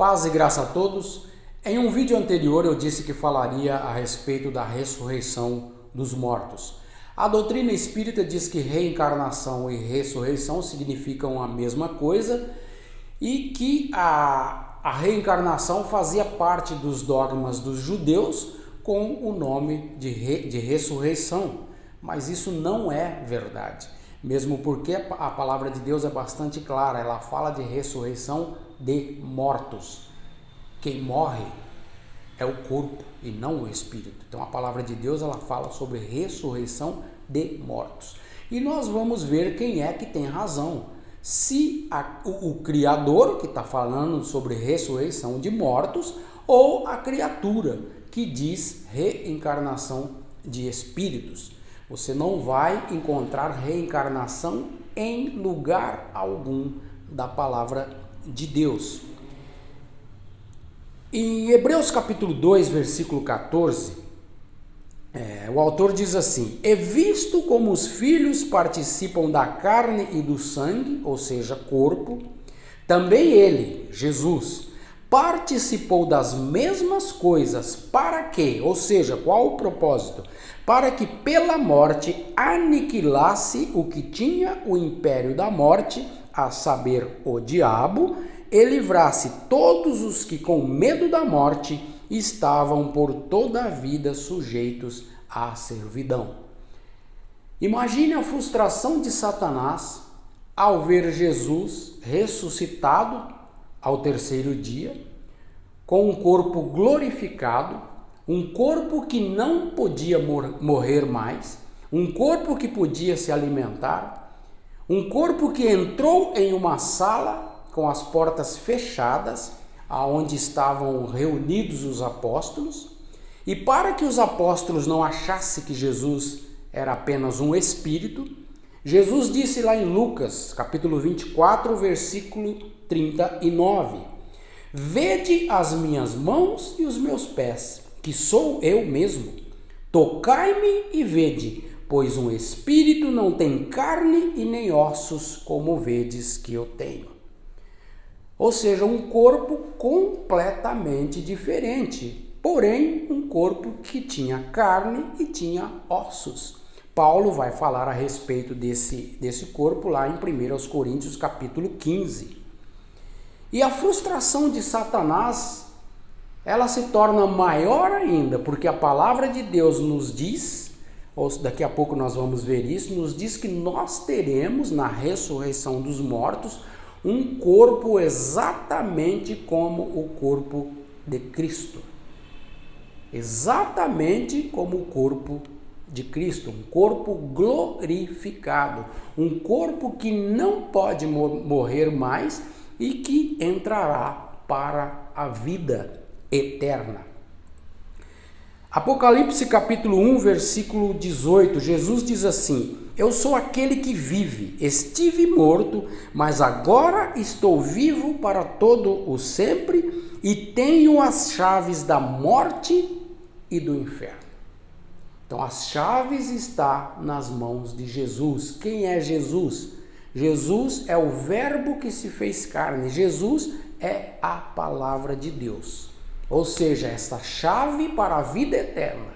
Paz e graça a todos. Em um vídeo anterior eu disse que falaria a respeito da ressurreição dos mortos. A doutrina espírita diz que reencarnação e ressurreição significam a mesma coisa e que a reencarnação fazia parte dos dogmas dos judeus com o nome de ressurreição. Mas isso não é verdade, mesmo porque a palavra de Deus é bastante clara, ela fala de ressurreição de mortos. Quem morre é o corpo e não o espírito. Então a palavra de Deus ela fala sobre ressurreição de mortos. E nós vamos ver quem é que tem razão. Se o Criador, que está falando sobre ressurreição de mortos, ou a criatura, que diz reencarnação de espíritos. Você não vai encontrar reencarnação em lugar algum da palavra de Deus. Em Hebreus capítulo 2, versículo 14, o autor diz assim: "E visto como os filhos participam da carne e do sangue, ou seja, corpo, também ele, Jesus, participou das mesmas coisas, para que, ou seja, qual o propósito? Para que pela morte aniquilasse o que tinha o império da morte, a saber, o diabo, e livrasse todos os que com medo da morte estavam por toda a vida sujeitos à servidão." Imagine a frustração de Satanás ao ver Jesus ressuscitado ao terceiro dia, com um corpo glorificado, um corpo que não podia morrer mais, um corpo que podia se alimentar, um corpo que entrou em uma sala com as portas fechadas, aonde estavam reunidos os apóstolos, e para que os apóstolos não achassem que Jesus era apenas um espírito, Jesus disse lá em Lucas, capítulo 24, versículo 39, "Vede as minhas mãos e os meus pés, que sou eu mesmo. Tocai-me e vede, pois um espírito não tem carne e nem ossos, como vedes que eu tenho." Ou seja, um corpo completamente diferente, porém um corpo que tinha carne e tinha ossos. Paulo vai falar a respeito desse corpo lá em 1 Coríntios capítulo 15. E a frustração de Satanás, ela se torna maior ainda, porque a palavra de Deus nos diz, ou daqui a pouco nós vamos ver isso, nos diz que nós teremos na ressurreição dos mortos um corpo exatamente como o corpo de Cristo. Exatamente como o corpo de Cristo, um corpo glorificado, um corpo que não pode morrer mais e que entrará para a vida eterna. Apocalipse capítulo 1, versículo 18, Jesus diz assim: "Eu sou aquele que vive, estive morto, mas agora estou vivo para todo o sempre e tenho as chaves da morte e do inferno." Então as chaves estão nas mãos de Jesus. Quem é Jesus? Jesus é o verbo que se fez carne. Jesus é a palavra de Deus. Ou seja, essa chave para a vida eterna,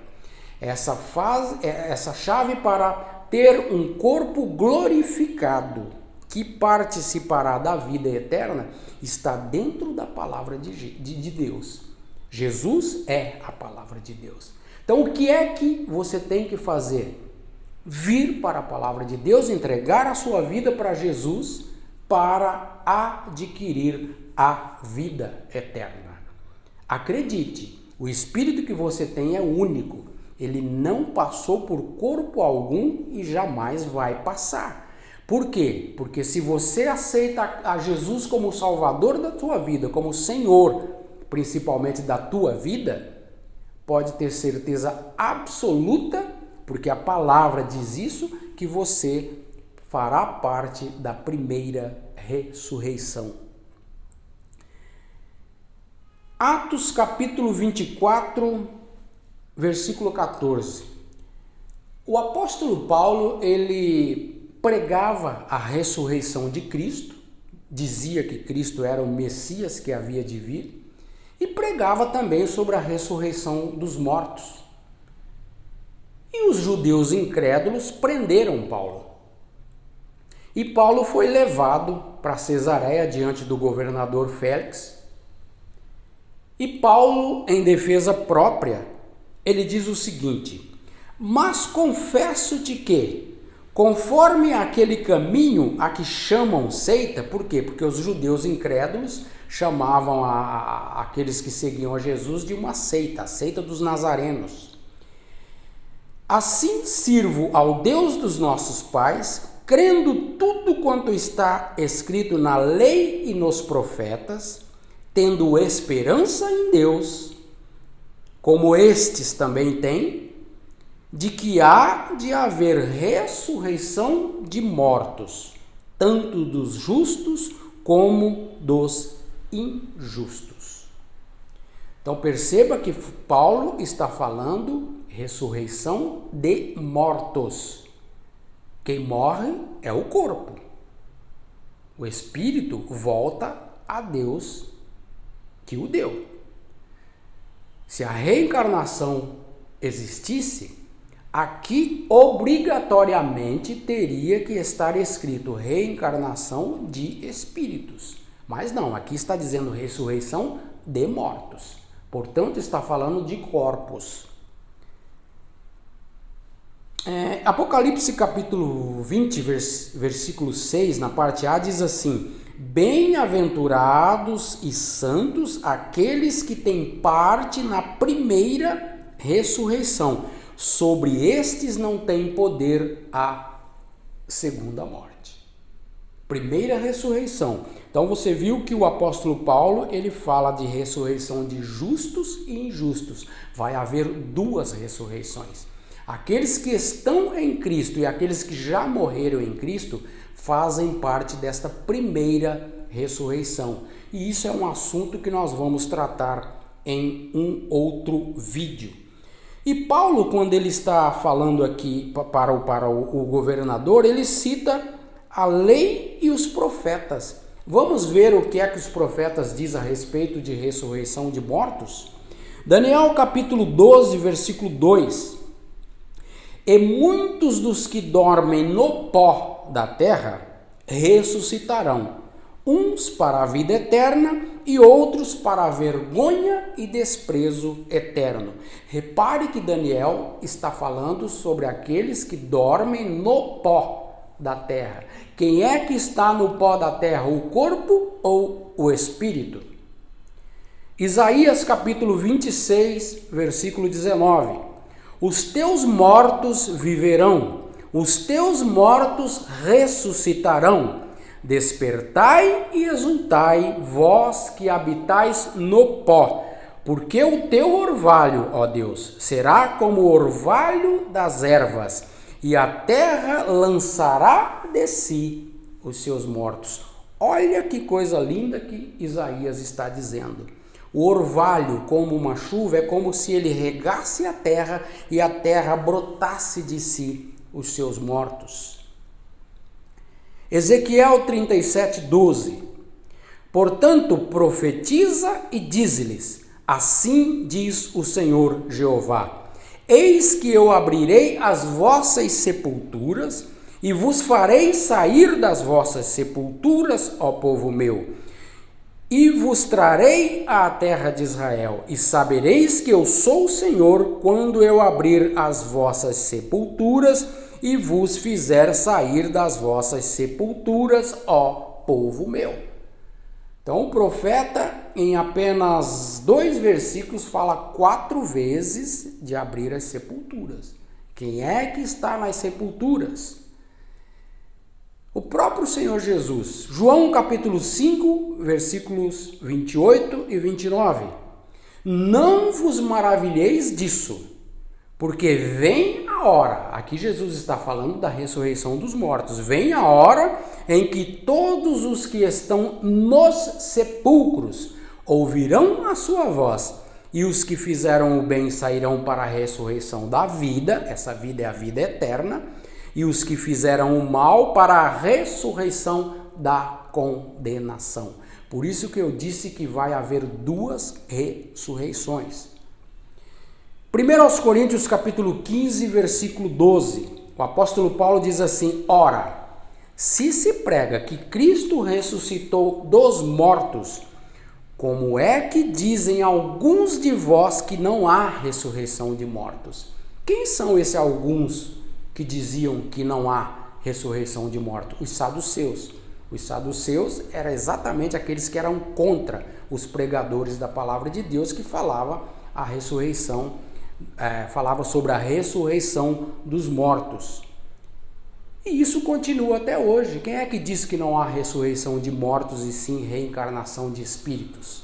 essa chave para ter um corpo glorificado que participará da vida eterna, está dentro da palavra de Deus. Jesus é a palavra de Deus. Então o que é que você tem que fazer? Vir para a palavra de Deus, entregar a sua vida para Jesus para adquirir a vida eterna. Acredite, o espírito que você tem é único. Ele não passou por corpo algum e jamais vai passar. Por quê? Porque se você aceita a Jesus como Salvador da tua vida, como Senhor, principalmente da tua vida, pode ter certeza absoluta, porque a palavra diz isso, que você fará parte da primeira ressurreição. Atos capítulo 24, versículo 14. O apóstolo Paulo, ele pregava a ressurreição de Cristo dizia que Cristo era o Messias que havia de vir, e pregava também sobre a ressurreição dos mortos. E os judeus incrédulos prenderam Paulo. E Paulo foi levado para Cesareia diante do governador Félix. E Paulo, em defesa própria, ele diz o seguinte: mas confesso-te que, conforme aquele caminho a que chamam seita, por quê? Porque os judeus incrédulos chamavam aqueles que seguiam a Jesus de uma seita, a seita dos nazarenos. Assim sirvo ao Deus dos nossos pais, crendo tudo quanto está escrito na lei e nos profetas, tendo esperança em Deus, como estes também têm, de que há de haver ressurreição de mortos, tanto dos justos como dos injustos. Então perceba que Paulo está falando ressurreição de mortos. Quem morre é o corpo. O espírito volta a Deus que o deu. Se a reencarnação existisse, aqui obrigatoriamente teria que estar escrito reencarnação de espíritos. Mas não, aqui está dizendo ressurreição de mortos. Portanto, está falando de corpos. Apocalipse capítulo 20, versículo 6, na parte A, diz assim: bem-aventurados e santos aqueles que têm parte na primeira ressurreição. Sobre estes não tem poder a segunda morte. Primeira ressurreição. Então você viu que o apóstolo Paulo, ele fala de ressurreição de justos e injustos. Vai haver duas ressurreições. Aqueles que estão em Cristo e aqueles que já morreram em Cristo fazem parte desta primeira ressurreição. E isso é um assunto que nós vamos tratar em um outro vídeo. E Paulo, quando ele está falando aqui para o governador, ele cita a lei e os profetas. Vamos ver o que é que os profetas dizem a respeito de ressurreição de mortos? Daniel capítulo 12, versículo 2. E muitos dos que dormem no pó da terra ressuscitarão, uns para a vida eterna e outros para a vergonha e desprezo eterno. Repare que Daniel está falando sobre aqueles que dormem no pó da terra. Quem é que está no pó da terra, o corpo ou o espírito? Isaías capítulo 26, versículo 19. Os teus mortos viverão, os teus mortos ressuscitarão. Despertai e exultai, vós que habitais no pó, porque o teu orvalho, ó Deus, será como o orvalho das ervas, e a terra lançará de si os seus mortos. Olha que coisa linda que Isaías está dizendo. O orvalho, como uma chuva, é como se ele regasse a terra e a terra brotasse de si os seus mortos. Ezequiel 37, 12. Portanto, profetiza e dize-lhes: assim diz o Senhor Jeová: eis que eu abrirei as vossas sepulturas e vos farei sair das vossas sepulturas, ó povo meu, e vos trarei à terra de Israel, e sabereis que eu sou o Senhor quando eu abrir as vossas sepulturas e vos fizer sair das vossas sepulturas, ó povo meu. Então o profeta, em apenas 2 versículos, fala 4 vezes de abrir as sepulturas. Quem é que está nas sepulturas? O próprio Senhor Jesus. João capítulo 5, versículos 28 e 29. Não vos maravilheis disso, porque vem a hora, aqui Jesus está falando da ressurreição dos mortos, vem a hora em que todos os que estão nos sepulcros ouvirão a sua voz, e os que fizeram o bem sairão para a ressurreição da vida, essa vida é a vida eterna, e os que fizeram o mal para a ressurreição da condenação. Por isso que eu disse que vai haver duas ressurreições. 1 Coríntios capítulo 15, versículo 12, o apóstolo Paulo diz assim: ora, se se prega que Cristo ressuscitou dos mortos, como é que dizem alguns de vós que não há ressurreição de mortos? Quem são esses alguns que diziam que não há ressurreição de mortos? Os saduceus. Os saduceus eram exatamente aqueles que eram contra os pregadores da palavra de Deus, que falava sobre a ressurreição dos mortos. E isso continua até hoje. Quem é que diz que não há ressurreição de mortos e sim reencarnação de espíritos?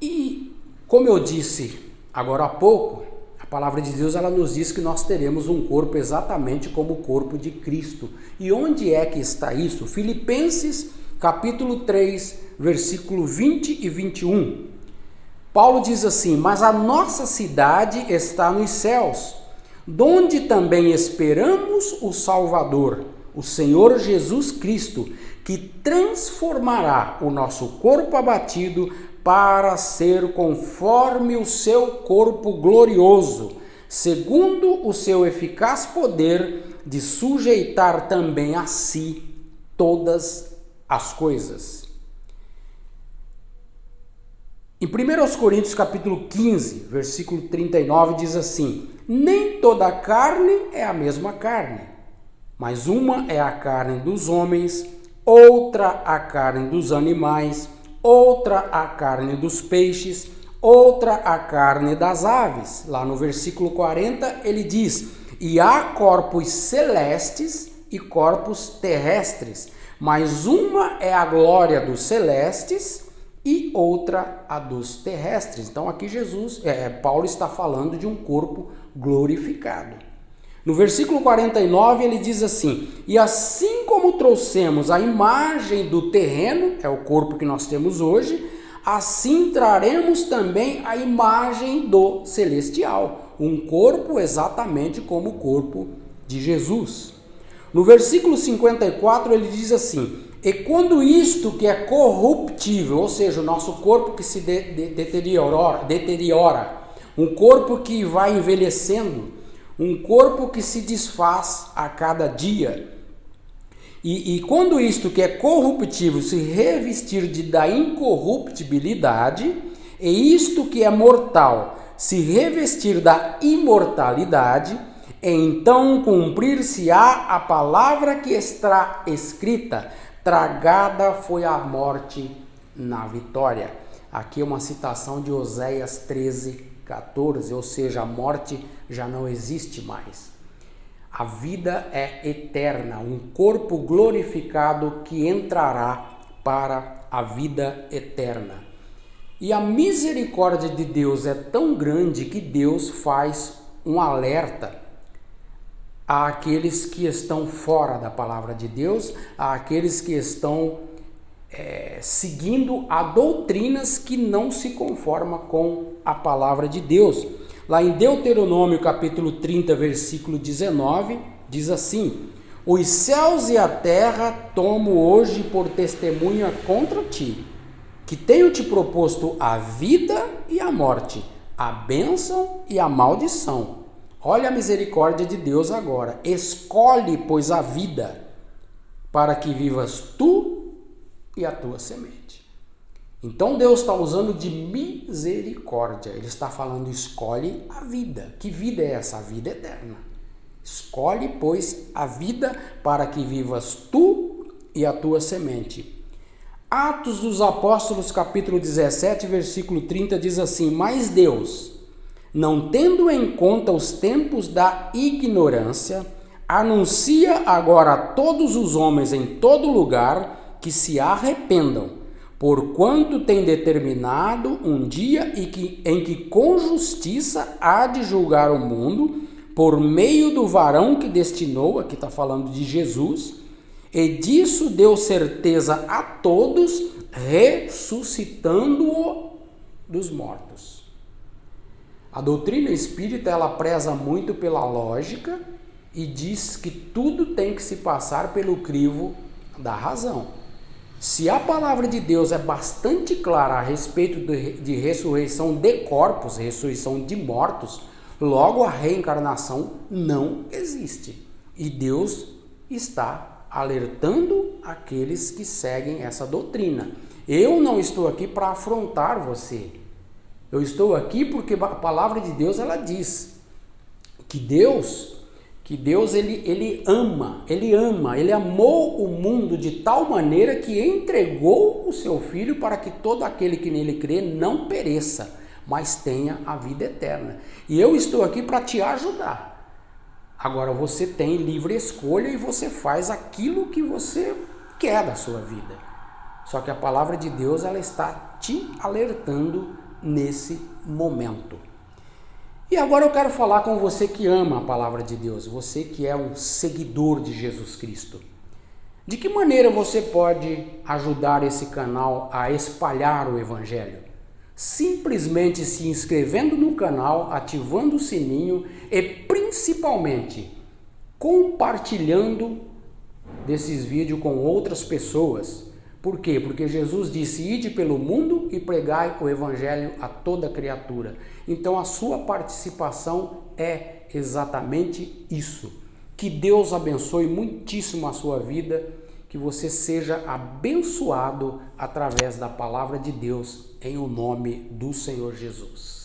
E, como eu disse agora há pouco, a palavra de Deus ela nos diz que nós teremos um corpo exatamente como o corpo de Cristo. E onde é que está isso? Filipenses capítulo 3, versículo 20 e 21. Paulo diz assim: mas a nossa cidade está nos céus, donde também esperamos o Salvador, o Senhor Jesus Cristo, que transformará o nosso corpo abatido para ser conforme o seu corpo glorioso, segundo o seu eficaz poder de sujeitar também a si todas as coisas. Em 1 Coríntios capítulo 15, versículo 39, diz assim: nem toda carne é a mesma carne, mas uma é a carne dos homens, outra a carne dos animais, outra a carne dos peixes, outra a carne das aves. Lá no versículo 40 ele diz: e há corpos celestes e corpos terrestres, mas uma é a glória dos celestes e outra a dos terrestres. Então aqui Paulo está falando de um corpo glorificado. No versículo 49 ele diz assim: e assim como trouxemos a imagem do terreno, é o corpo que nós temos hoje, assim traremos também a imagem do celestial, um corpo exatamente como o corpo de Jesus. No versículo 54 ele diz assim: e quando isto que é corruptível, ou seja, o nosso corpo que se deteriora, um corpo que vai envelhecendo, um corpo que se desfaz a cada dia, e quando isto que é corruptível se revestir da incorruptibilidade, e isto que é mortal se revestir da imortalidade, então cumprir-se-á a palavra que está escrita: tragada foi a morte na vitória. Aqui é uma citação de Oséias 13:14, ou seja, a morte já não existe mais. A vida é eterna, um corpo glorificado que entrará para a vida eterna. E a misericórdia de Deus é tão grande que Deus faz um alerta àqueles que estão fora da palavra de Deus, àqueles que estão seguindo a doutrinas que não se conformam com a palavra de Deus. Lá em Deuteronômio capítulo 30, versículo 19, diz assim: os céus e a terra tomo hoje por testemunha contra ti, que tenho te proposto a vida e a morte, a bênção e a maldição. Olha a misericórdia de Deus agora. Escolhe, pois, a vida, para que vivas tu e a tua semente. Então Deus está usando de misericórdia. Ele está falando: escolhe a vida. Que vida é essa? A vida eterna. Escolhe, pois, a vida para que vivas tu e a tua semente. Atos dos Apóstolos, capítulo 17, versículo 30, diz assim: mas Deus, não tendo em conta os tempos da ignorância, anuncia agora a todos os homens em todo lugar que se arrependam, porquanto tem determinado um dia em que com justiça há de julgar o mundo, por meio do varão que destinou, aqui está falando de Jesus, e disso deu certeza a todos, ressuscitando-o dos mortos. A doutrina espírita ela preza muito pela lógica e diz que tudo tem que se passar pelo crivo dá razão. Se a palavra de Deus é bastante clara a respeito de ressurreição de corpos, ressurreição de mortos, logo a reencarnação não existe. E Deus está alertando aqueles que seguem essa doutrina. Eu não estou aqui para afrontar você. Eu estou aqui porque a palavra de Deus, ela diz que Deus ele amou o mundo de tal maneira que entregou o seu Filho para que todo aquele que nele crê não pereça, mas tenha a vida eterna. E eu estou aqui para te ajudar. Agora você tem livre escolha e você faz aquilo que você quer da sua vida. Só que a palavra de Deus, ela está te alertando nesse momento. E agora eu quero falar com você que ama a palavra de Deus, você que é um seguidor de Jesus Cristo. De que maneira você pode ajudar esse canal a espalhar o Evangelho? Simplesmente se inscrevendo no canal, ativando o sininho e principalmente compartilhando desses vídeos com outras pessoas. Por quê? Porque Jesus disse: ide pelo mundo e pregai o Evangelho a toda criatura. Então a sua participação é exatamente isso. Que Deus abençoe muitíssimo a sua vida, que você seja abençoado através da palavra de Deus, em o nome do Senhor Jesus.